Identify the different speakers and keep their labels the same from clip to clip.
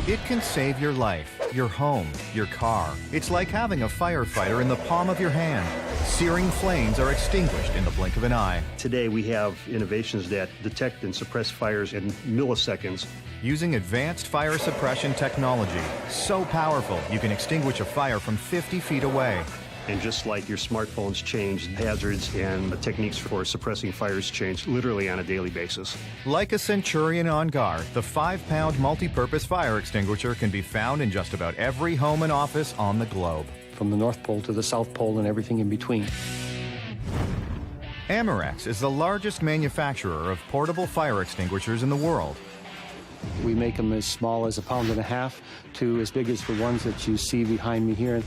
Speaker 1: It can save your life, your home, your car. It's like having a firefighter in the palm of your hand. Searing flames are extinguished in the blink of an eye.
Speaker 2: Today we have innovations that detect and suppress fires in milliseconds.
Speaker 1: Using advanced fire suppression technology, so powerful you can extinguish a fire from 50 feet away.
Speaker 2: And just like your smartphones change, hazards and the techniques for suppressing fires change literally on a daily basis.
Speaker 1: Like a centurion on guard, the 5-pound multi-purpose fire extinguisher can be found in just about every home and office on the globe.
Speaker 3: From the North Pole to the South Pole and everything in between.
Speaker 1: Amerex is the largest manufacturer of portable fire extinguishers in the world.
Speaker 3: We make them as small as 1.5 pounds to as big as the ones that you see behind me here.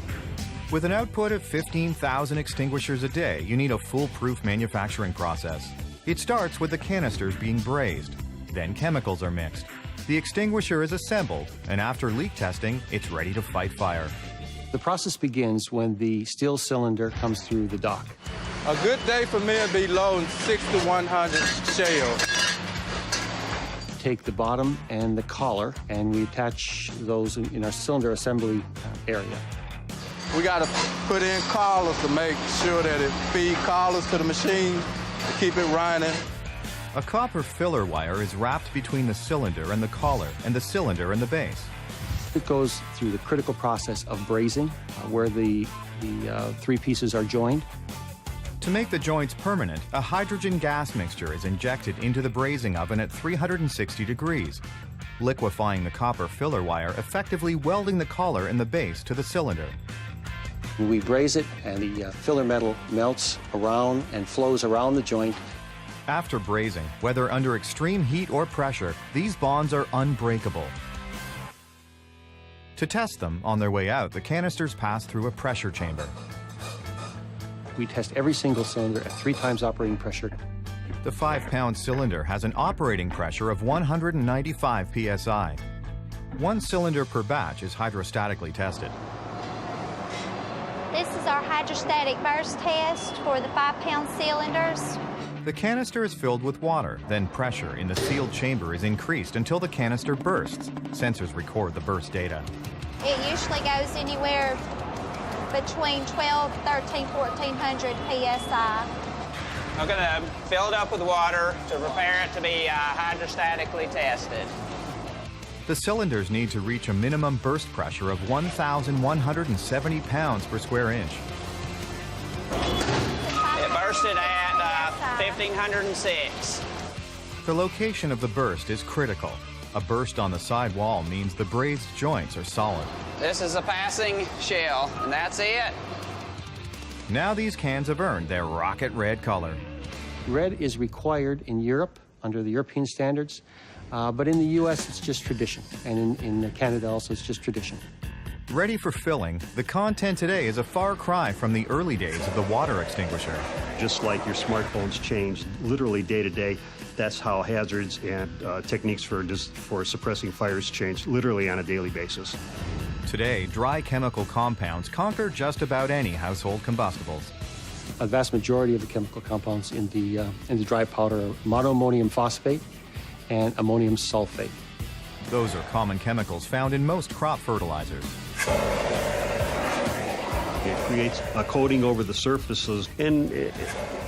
Speaker 1: With an output of 15,000 extinguishers a day, you need a foolproof manufacturing process. It starts with the canisters being brazed. Then chemicals are mixed. The extinguisher is assembled, and after leak testing, it's ready to fight fire.
Speaker 3: The process begins when the steel cylinder comes through the dock.
Speaker 4: A good day for me would be loading 60 to 100 shells.
Speaker 3: Take the bottom and the collar, and we attach those in our cylinder assembly area.
Speaker 4: We got to put in collars to make sure that it feeds collars to the machine to keep it running.
Speaker 1: A copper filler wire is wrapped between the cylinder and the collar and the cylinder and the base.
Speaker 3: It goes through the critical process of brazing, where the three pieces are joined.
Speaker 1: To make the joints permanent, a hydrogen gas mixture is injected into the brazing oven at 360 degrees, liquefying the copper filler wire, effectively welding the collar and the base to the cylinder.
Speaker 3: We braze it, and the filler metal melts around and flows around the joint.
Speaker 1: After brazing, whether under extreme heat or pressure, these bonds are unbreakable. To test them, on their way out, the canisters pass through a pressure chamber.
Speaker 3: We test every single cylinder at 3 times operating pressure.
Speaker 1: The 5-pound cylinder has an operating pressure of 195 psi. 1 cylinder per batch is hydrostatically tested.
Speaker 5: This is our hydrostatic burst test for the 5-pound cylinders.
Speaker 1: The canister is filled with water, then pressure in the sealed chamber is increased until the canister bursts. Sensors record the burst data.
Speaker 5: It usually goes anywhere between 12, 13, 1400 psi.
Speaker 6: I'm going to fill it up with water to prepare it to be hydrostatically tested.
Speaker 1: The cylinders need to reach a minimum burst pressure of 1,170 pounds per square inch.
Speaker 6: It bursted at 1,506.
Speaker 1: The location of the burst is critical. A burst on the side wall means the brazed joints are solid.
Speaker 6: This is a passing shell, and that's it.
Speaker 1: Now these cans have earned their rocket red color.
Speaker 3: Red is required in Europe under the European standards. But in the U.S., it's just tradition, and in Canada also, it's just tradition.
Speaker 1: Ready for filling, the content today is a far cry from the early days of the water extinguisher.
Speaker 2: Just like your smartphones change literally day to day, that's how hazards and techniques for suppressing fires change literally on a daily basis.
Speaker 1: Today, dry chemical compounds conquer just about any household combustibles.
Speaker 3: A vast majority of the chemical compounds in the dry powder are monoammonium phosphate and ammonium sulfate.
Speaker 1: Those are common chemicals found in most crop fertilizers.
Speaker 2: It creates a coating over the surfaces and it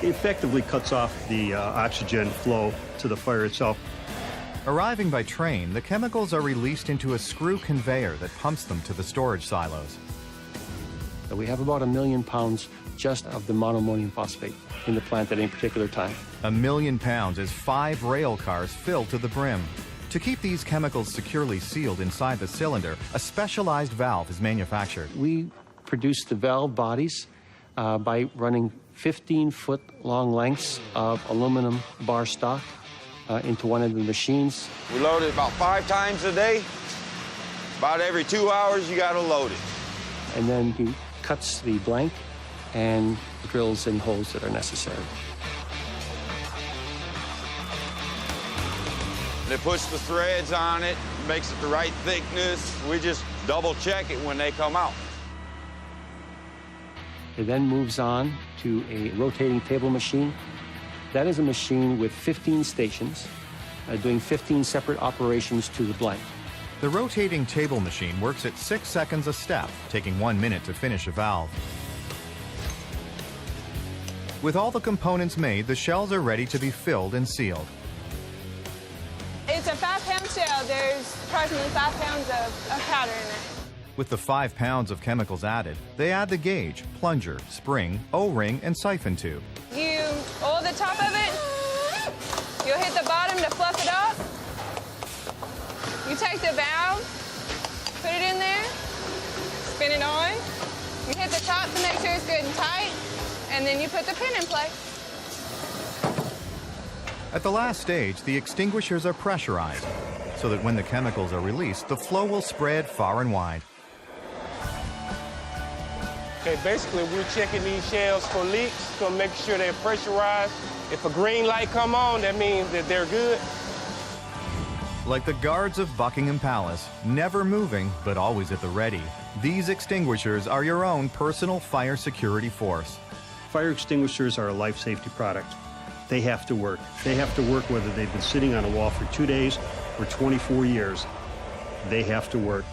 Speaker 2: effectively cuts off the oxygen flow to the fire itself.
Speaker 1: Arriving by train, the chemicals are released into a screw conveyor that pumps them to the storage silos.
Speaker 3: So we have about 1 million pounds just of the monoammonium phosphate in the plant at any particular time.
Speaker 1: 1 million pounds is 5 rail cars filled to the brim. To keep these chemicals securely sealed inside the cylinder, a specialized valve is manufactured.
Speaker 3: We produce the valve bodies by running 15-foot long lengths of aluminum bar stock into one of the machines.
Speaker 7: We load it about 5 times a day. About every 2 hours, you got to load it.
Speaker 3: And then he cuts the blank and drills in holes that are necessary.
Speaker 7: And it puts the threads on it, makes it the right thickness. We just double check it when they come out.
Speaker 3: It then moves on to a rotating table machine. That is a machine with 15 stations doing 15 separate operations to the blank.
Speaker 1: The rotating table machine works at 6 seconds a step, taking 1 minute to finish a valve. With all the components made, the shells are ready to be filled and sealed.
Speaker 8: It's a 5-pound shell. There's approximately 5 pounds of powder in it.
Speaker 1: With the 5 pounds of chemicals added, they add the gauge, plunger, spring, O-ring, and siphon tube.
Speaker 8: You oil the top of it. You'll hit the bottom to fluff it up. You take the valve, put it in there, spin it on. You hit the top to make sure it's good and tight, and then you put the pin in place.
Speaker 1: At the last stage, the extinguishers are pressurized, so that when the chemicals are released, the flow will spread far and wide.
Speaker 9: Okay, basically we're checking these shells for leaks to make sure they're pressurized. If a green light come on, that means that they're good.
Speaker 1: Like the guards of Buckingham Palace, never moving, but always at the ready, these extinguishers are your own personal fire security force.
Speaker 2: Fire extinguishers are a life safety product. They have to work. They have to work whether they've been sitting on a wall for 2 days or 24 years. They have to work.